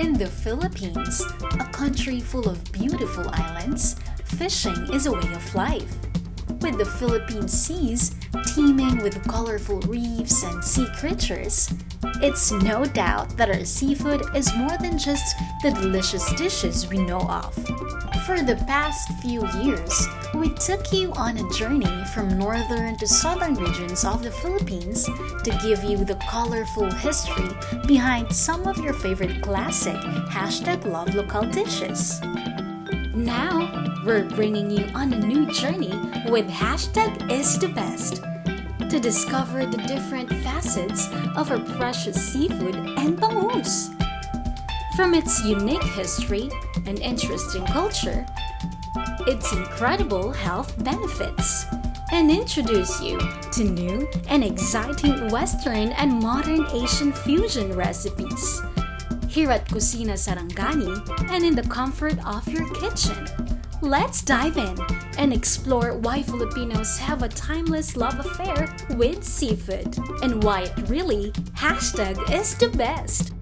In the Philippines, a country full of beautiful islands, fishing is a way of life. With the Philippine seas teeming with colorful reefs and sea creatures, it's no doubt that our seafood is more than just the delicious dishes we know of. For the past few years, we took you on a journey from northern to southern regions of the Philippines to give you the colorful history behind some of your favorite classic #love local dishes. Now, we're bringing you on a new journey with #isthebest to discover the different facets of our precious seafood and bangus. From its unique history and interesting culture, its incredible health benefits, and introduce you to new and exciting Western and modern Asian fusion recipes. Here at Kusina Sarangani and in the comfort of your kitchen. Let's dive in and explore why Filipinos have a timeless love affair with seafood and why it really #is the best.